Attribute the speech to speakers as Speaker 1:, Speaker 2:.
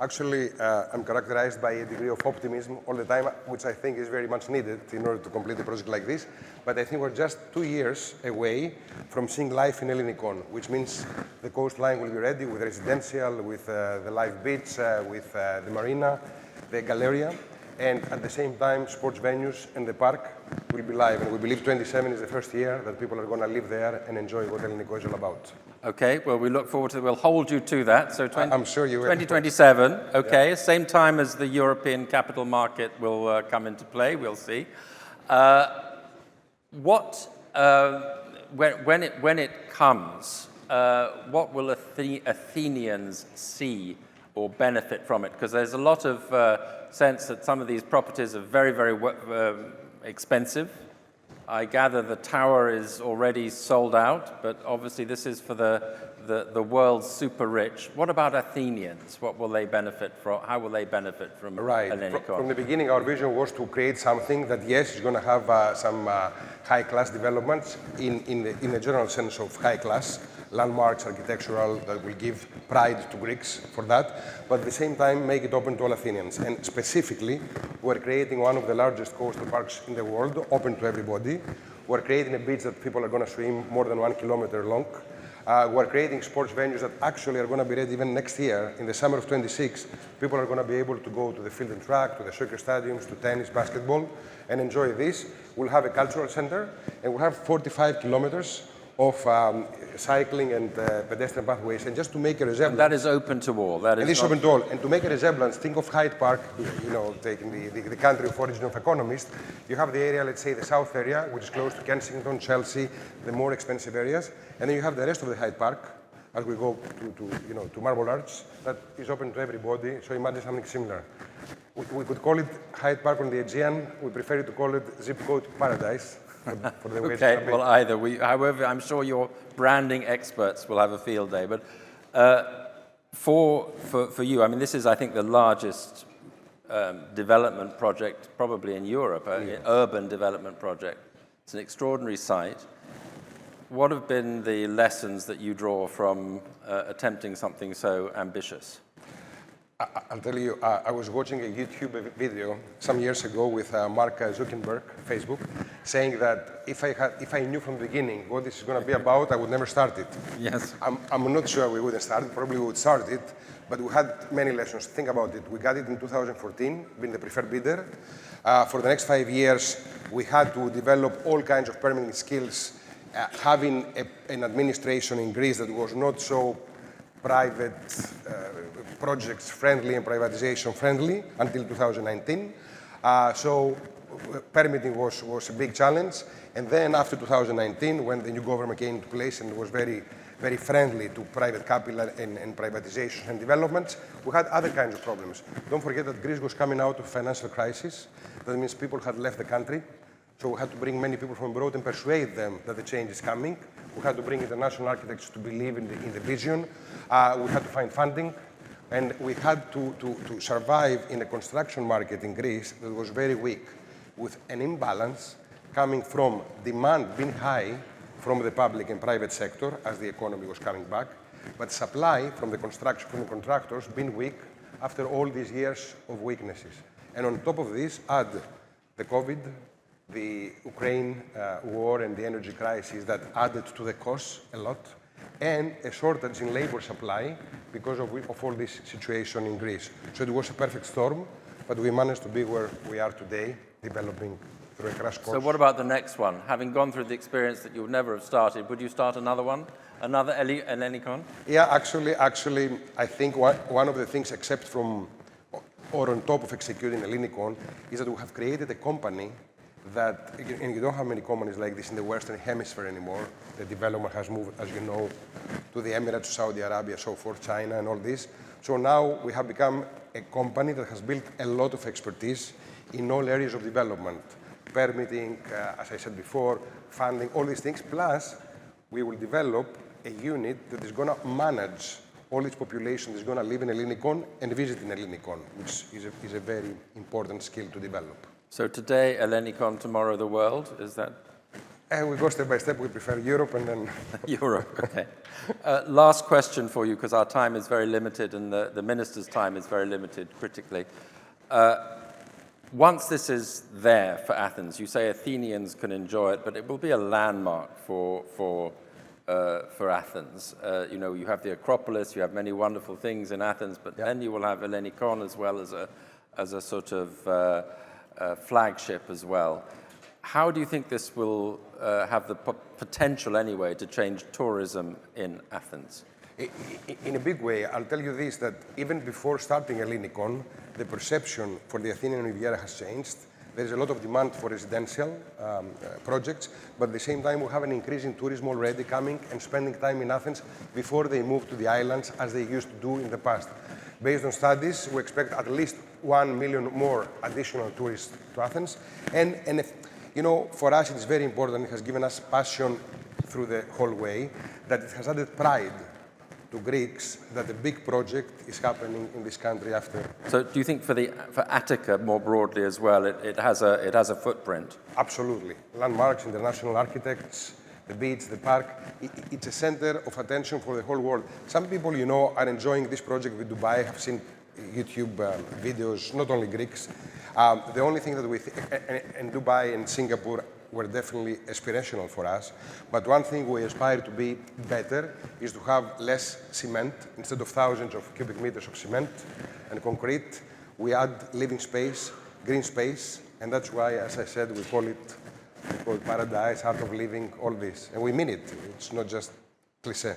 Speaker 1: Actually, I'm characterized by a degree of optimism all the time, which I think is very much needed in order to complete a project like this. But I think we're just 2 years away from seeing life in Ellinikon, which means the coastline will be ready with residential, with the live beach, with the marina, the Galleria, and at the same time, sports venues and the park will be live. And we believe 27 is the first year that people are going to live there and enjoy what Ellinikon is all about.
Speaker 2: Okay, well, we look forward to it. We'll hold you to that. So
Speaker 1: I'm sure you will.
Speaker 2: 2027, okay,
Speaker 1: Yeah.
Speaker 2: Same time as the European capital market will come into play, we'll see. When it comes, what will Athenians see or benefit from it? Because there's a lot of sense that some of these properties are very, very expensive. I gather the tower is already sold out, but obviously this is for the world's super rich. What about Athenians? What will they benefit from? How will they benefit from Ellinikon?
Speaker 1: From the beginning, our vision was to create something that, yes, is going to have some high-class developments in the general sense of high-class, landmarks, architectural, that will give pride to Greeks for that, but at the same time make it open to all Athenians. And specifically, we're creating one of the largest coastal parks in the world, open to everybody. We're creating a beach that people are going to swim more than 1 kilometer long. We're creating sports venues that actually are going to be ready even next year. In the summer of 26, people are going to be able to go to the field and track, to the soccer stadiums, to tennis, basketball, and enjoy this. We'll have a cultural center, and we'll have 45 kilometers of cycling and pedestrian pathways. And just to make a resemblance...
Speaker 2: And that is open to all. That is
Speaker 1: open to all. And to make a resemblance, think of Hyde Park, you know, taking the country of origin of Economist. You have the area, let's say the south area, which is close to Kensington, Chelsea, the more expensive areas. And then you have the rest of the Hyde Park, as we go to Marble Arch, that is open to everybody. So imagine something similar. We could call it Hyde Park on the Aegean. We prefer to call it Zip Code Paradise. For the way
Speaker 2: okay, well, either. However, I'm sure your branding experts will have a field day. But for you, I mean, this is, I think, the largest development project probably in Europe, an urban development project. It's an extraordinary site. What have been the lessons that you draw from attempting something so ambitious?
Speaker 1: I'll tell you, I was watching a YouTube video some years ago with Mark Zuckerberg, Facebook, saying that if I knew from the beginning what this is going to be about, I would never start it.
Speaker 2: Yes.
Speaker 1: I'm not sure we wouldn't start it. Probably we would start it, but we had many lessons. Think about it. We got it in 2014, being the preferred bidder. For the next 5 years, we had to develop all kinds of permitting skills, having an administration in Greece that was not so private projects friendly and privatization friendly until 2019. So permitting was a big challenge. And then after 2019, when the new government came into place and was very, very friendly to private capital and privatization and developments, we had other kinds of problems. Don't forget that Greece was coming out of financial crisis. That means people had left the country. So we had to bring many people from abroad and persuade them that the change is coming. We had to bring international architects to believe in the vision. We had to find funding. And we had to survive in a construction market in Greece that was very weak, with an imbalance coming from demand being high from the public and private sector as the economy was coming back, but supply from the contractors being weak after all these years of weaknesses. And on top of this, add the COVID, the Ukraine war and the energy crisis that added to the costs a lot, and a shortage in labor supply because of all this situation in Greece. So it was a perfect storm, but we managed to be where we are today, developing through a crash course.
Speaker 2: So what about the next one? Having gone through the experience that you would never have started, would you start another one? Another Ellinikon?
Speaker 1: Yeah, actually, I think one of the things, except from, or on top of executing Ellinikon, is that we have created a company that, and you don't have many companies like this in the Western Hemisphere anymore. The development has moved, as you know, to the Emirates, Saudi Arabia, so forth, China, and all this. So now we have become a company that has built a lot of expertise in all areas of development. Permitting, as I said before, funding, all these things. Plus, we will develop a unit that is going to manage all its population that is going to live in Ellinikon and visit in Ellinikon, which is a very important skill to develop.
Speaker 2: So today, Ellinikon, tomorrow the world, is that?
Speaker 1: We go step by step. We prefer Europe and then...
Speaker 2: Europe, okay. Last question for you, because our time is very limited and the minister's time is very limited critically. Once this is there for Athens, you say Athenians can enjoy it, but it will be a landmark for Athens. You know, you have the Acropolis, you have many wonderful things in Athens, but then you will have Ellinikon as well as a sort of flagship as well. How do you think this will have the potential anyway to change tourism in Athens?
Speaker 1: In a big way, I'll tell you this, that even before starting Ellinikon, the perception for the Athenian Riviera has changed. There is a lot of demand for residential projects, but at the same time, we have an increase in tourism already coming and spending time in Athens before they move to the islands, as they used to do in the past. Based on studies, we expect at least 1 million more additional tourists to Athens. And if, you know, for us, it is very important. It has given us passion through the whole way, that it has added pride to Greeks that a big project is happening in this country after.
Speaker 2: So do you think for Attica more broadly as well, it has a footprint?
Speaker 1: Absolutely. Landmarks, international architects, the beach, the park, it's a center of attention for the whole world. Some people, you know, are enjoying this project with Dubai, have seen YouTube videos, not only Greeks. The only thing that we and Dubai and Singapore were definitely aspirational for us. But one thing we aspire to be better is to have less cement. Instead of thousands of cubic meters of cement and concrete, we add living space, green space, and that's why, as I said, we call it paradise, art of living, all this. And we mean it. It's not just cliché.